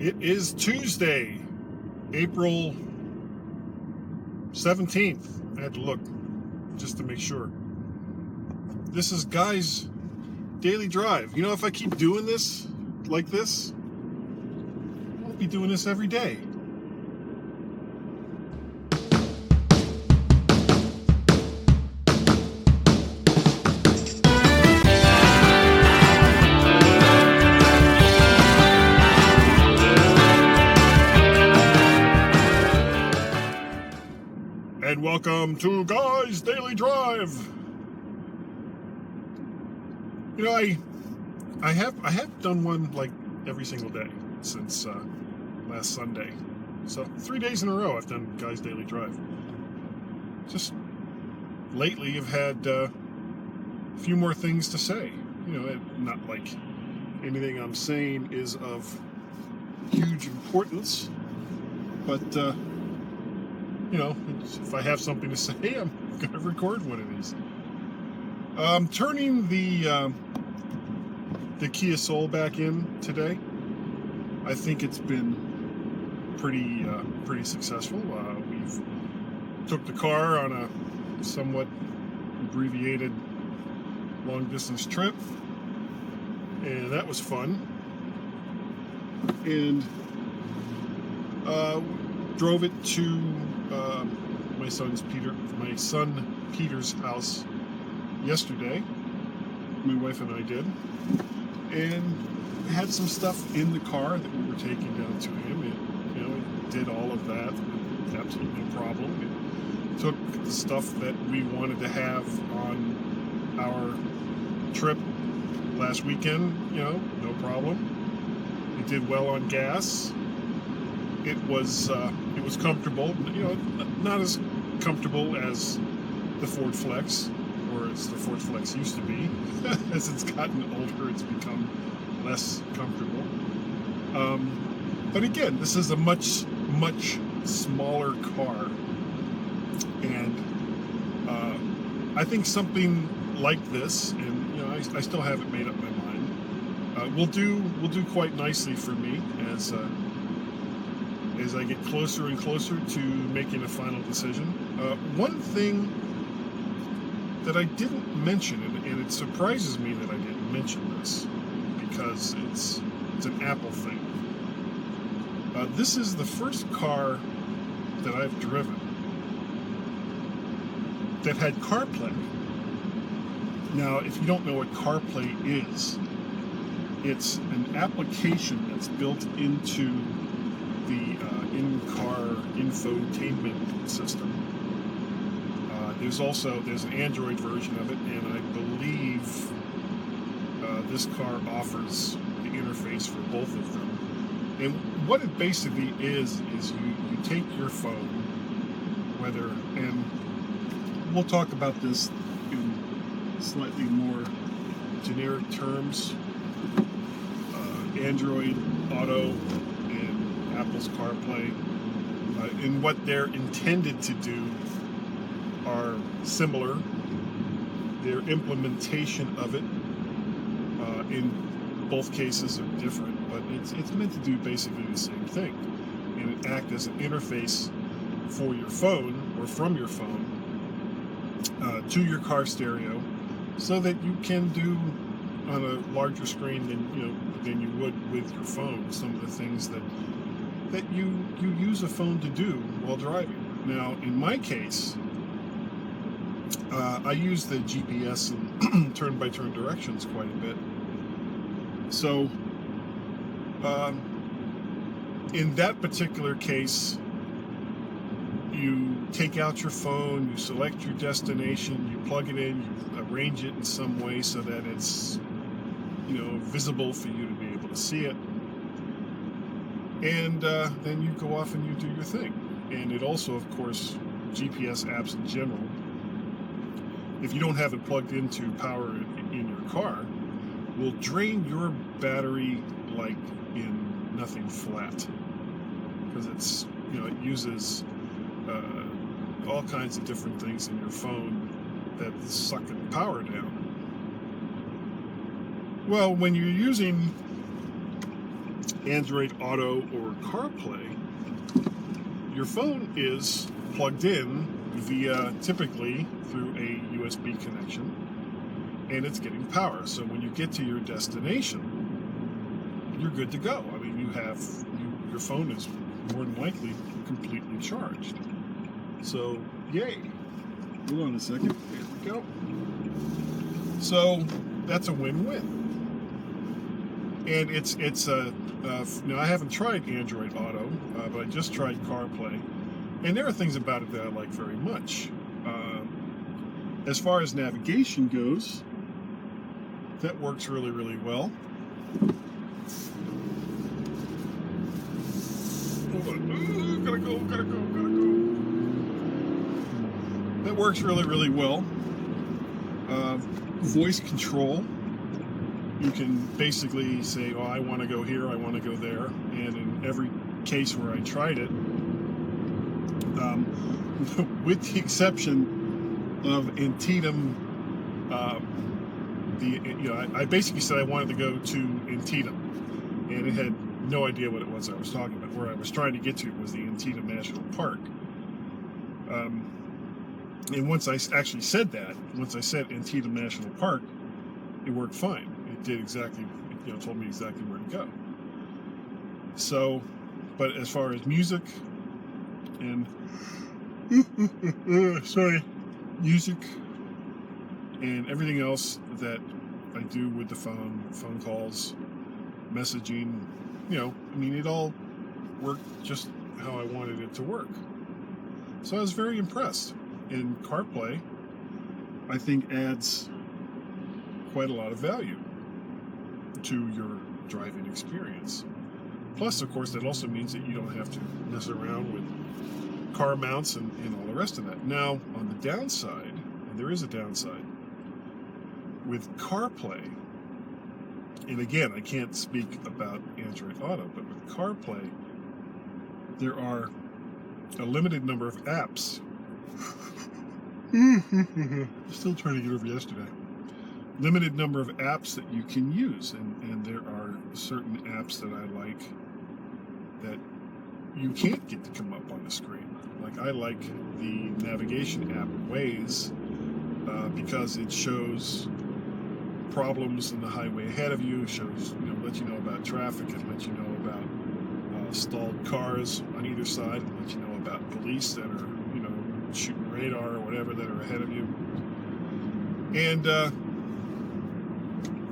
It is Tuesday, April 17th. I had to look just to make sure. This is Guy's Daily Drive. You know, if I keep doing this like this, I'll be doing this every day. And welcome to Guy's Daily Drive. You know, I have done one like every single day since last Sunday. So 3 days in a row I've done Guy's Daily Drive. Just lately I've had a few more things to say. You know, not like anything I'm saying is of huge importance, but you know, if I have something to say, I'm going to record one of these. Turning the Kia Soul back in today, I think it's been pretty successful. We've took the car on a somewhat abbreviated long-distance trip, and that was fun. And drove it to my son Peter's house yesterday. My wife and I did, and had some stuff in the car that we were taking down to him. It did all of that with absolutely no problem. It took the stuff that we wanted to have on our trip last weekend. No problem. It did well on gas. It was comfortable, not as comfortable as the Ford Flex, or as the Ford Flex used to be. As it's gotten older, it's become less comfortable. But again, this is a much smaller car, and I think something like this, and I still haven't made up my mind, will do quite nicely for me as I get closer and closer to making a final decision. One thing that I didn't mention, and it surprises me that I didn't mention this, because it's an Apple thing. This is the first car that I've driven that had CarPlay. Now, if you don't know what CarPlay is, it's an application that's built into the in-car infotainment system. There's an Android version of it, and I believe this car offers the interface for both of them. And what it basically is you take your phone, and we'll talk about this in slightly more generic terms, Android Auto and Apple's CarPlay, and what they're intended to do are similar. Their implementation of it in both cases are different, but it's meant to do basically the same thing, and it act as an interface for your phone, or from your phone to your car stereo, so that you can do on a larger screen than you would with your phone some of the things that you use a phone to do while driving. Now, in my case, I use the GPS and turn-by-turn directions quite a bit. So, in that particular case, you take out your phone, you select your destination, you plug it in, you arrange it in some way so that it's, visible for you to be able to see it. And then you go off and you do your thing. And it also, of course, GPS apps in general, if you don't have it plugged into power in your car, will drain your battery like in nothing flat, because it uses all kinds of different things in your phone that suck the power down. Well, when you're using Android Auto or CarPlay, your phone is plugged in via, typically through a USB connection, and it's getting power. So when you get to your destination, you're good to go. I mean, your phone is more than likely completely charged. So, yay. Hold on a second. There we go. So that's a win-win. And it's I haven't tried Android Auto, but I just tried CarPlay, and there are things about it that I like very much. As far as navigation goes, that works really, really well. Hold on. Gotta go. That works really, really well. Voice control. You can basically say, oh, I want to go here, I want to go there. And in every case where I tried it, with the exception of Antietam, I basically said I wanted to go to Antietam, and it had no idea what it was I was talking about. Where I was trying to get to was the Antietam National Park. And once I actually said that, once I said Antietam National Park, it worked fine. It did exactly, told me exactly where to go. So, but as far as music and, music and everything else that I do with the phone calls, messaging, it all worked just how I wanted it to work. So I was very impressed. And CarPlay, I think, adds quite a lot of value to your driving experience. Plus, of course, that also means that you don't have to mess around with car mounts and all the rest of that. Now, on the downside, and there is a downside, with CarPlay, and again, I can't speak about Android Auto, but with CarPlay, there are a limited number of apps. Still trying to get over yesterday. Limited number of apps that you can use, and there are certain apps that I like that you can't get to come up on the screen. Like, I like the navigation app Waze because it shows problems in the highway ahead of you, shows, let you know about traffic, and let you know about stalled cars on either side, and let you know about police that are, shooting radar or whatever that are ahead of you. And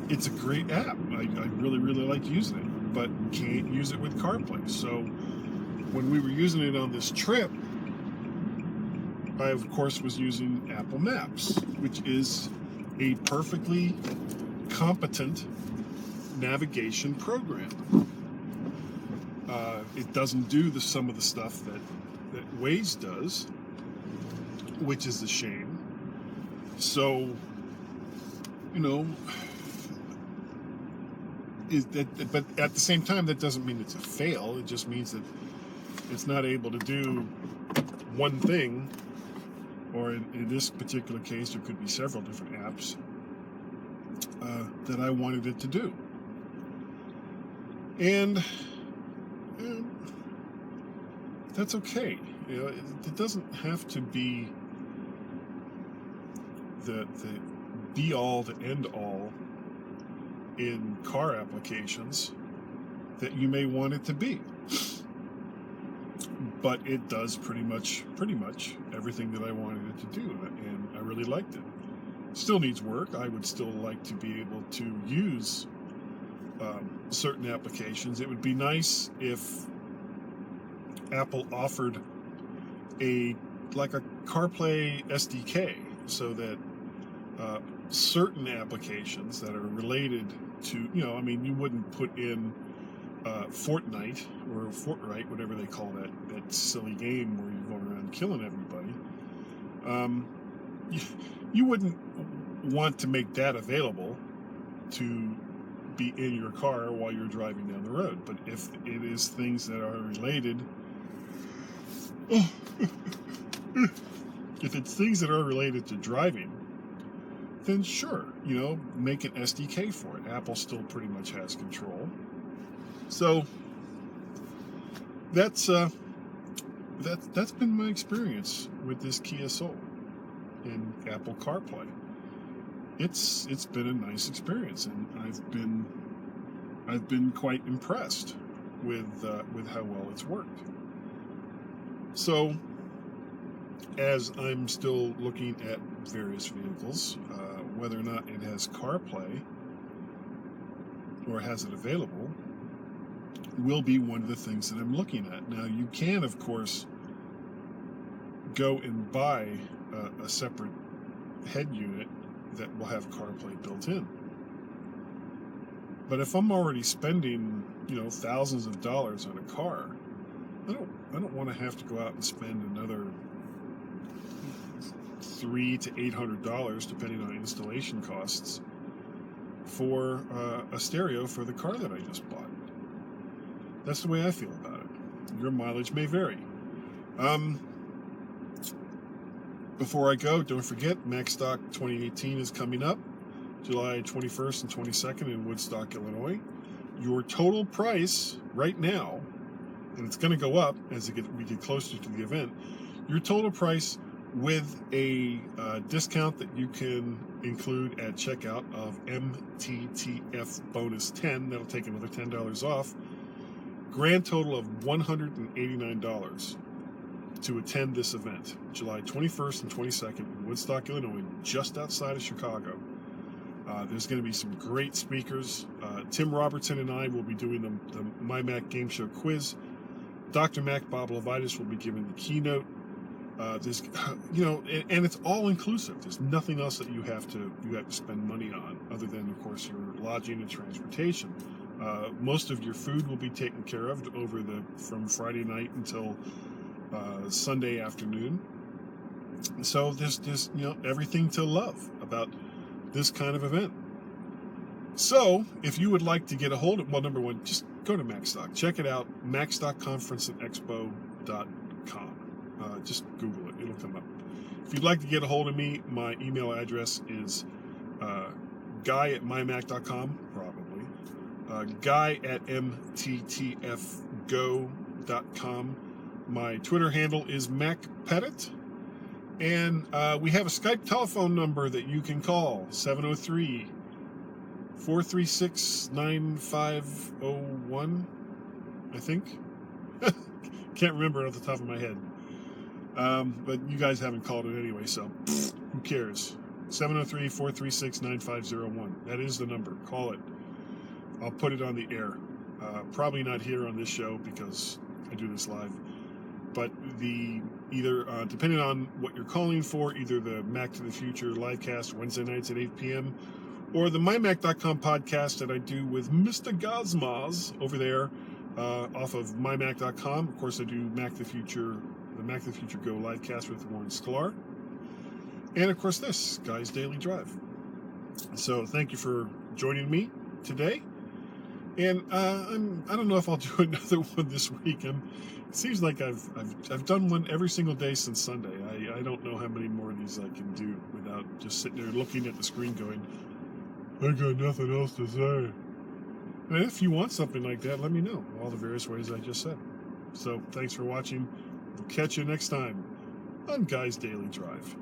it's a great app. I really, really like using it, but can't use it with CarPlay. So when we were using it on this trip, I, of course, was using Apple Maps, which is a perfectly competent navigation program. It doesn't do some of the stuff that Waze does, which is a shame. So, but at the same time, that doesn't mean it's a fail. It just means that it's not able to do one thing, or in this particular case, there could be several different apps that I wanted it to do. And that's okay. It doesn't have to be the be-all, the end-all in car applications that you may want it to be. But it does pretty much everything that I wanted it to do, and I really liked it. Still needs work. I would still like to be able to use certain applications. It would be nice if Apple offered a CarPlay SDK, so that certain applications that are related to, you wouldn't put in Fortnite or Fortnite, whatever they call that silly game where you're going around killing everybody. You wouldn't want to make that available to be in your car while you're driving down the road. But if it is things that are related, if it's things that are related to driving, then sure, make an SDK for it. Apple still pretty much has control. So that's been my experience with this Kia Soul and Apple CarPlay. It's been a nice experience, and I've been quite impressed with how well it's worked. So, as I'm still looking at various vehicles, whether or not it has CarPlay or has it available will be one of the things that I'm looking at. Now, you can, of course, go and buy a separate head unit that will have CarPlay built in. But if I'm already spending, thousands of dollars on a car, I don't want to have to go out and spend another $300 to $800, depending on installation costs, for a stereo for the car that I just bought. That's the way I feel about it. Your mileage may vary. Before I go, don't forget, MacStock 2018 is coming up, July 21st and 22nd in Woodstock, Illinois. Your total price right now, and it's going to go up as we get closer to the event, your total price with a discount that you can include at checkout of MTTF bonus 10, that'll take another $10 off, grand total of $189 to attend this event, July 21st and 22nd in Woodstock, Illinois, just outside of Chicago. There's going to be some great speakers. Tim Robertson and I will be doing the MyMac Game Show quiz. Dr. Mac Bob Levitas will be giving the keynote. There's, and it's all inclusive. There's nothing else that you have to spend money on, other than, of course, your lodging and transportation. Most of your food will be taken care of from Friday night until Sunday afternoon. So there's everything to love about this kind of event. So if you would like to get a hold of, number one, just go to MacStock. Check it out, macstockconferenceandexpo.com. Just Google it. It'll come up. If you'd like to get a hold of me, my email address is guy@mymac.com, probably. guy@mttfgo.com. My Twitter handle is MacPettit. And we have a Skype telephone number that you can call, 703-436-9501, I think. Can't remember it off the top of my head. But you guys haven't called it anyway, so who cares? 703-436-9501. That is the number. Call it. I'll put it on the air. Probably not here on this show because I do this live. But depending on what you're calling for, either the Mac to the Future livecast Wednesday nights at 8 p.m. or the MyMac.com podcast that I do with Mr. Gazmaz over there off of MyMac.com. Of course, I do the Mac to the Future Go livecast with Warren Sklar. And, of course, this, Guy's Daily Drive. So thank you for joining me today. And I don't know if I'll do another one this week. It seems like I've done one every single day since Sunday. I don't know how many more of these I can do without just sitting there looking at the screen going, I got nothing else to say. And if you want something like that, let me know. All the various ways I just said. So thanks for watching. We'll catch you next time on Guy's Daily Drive.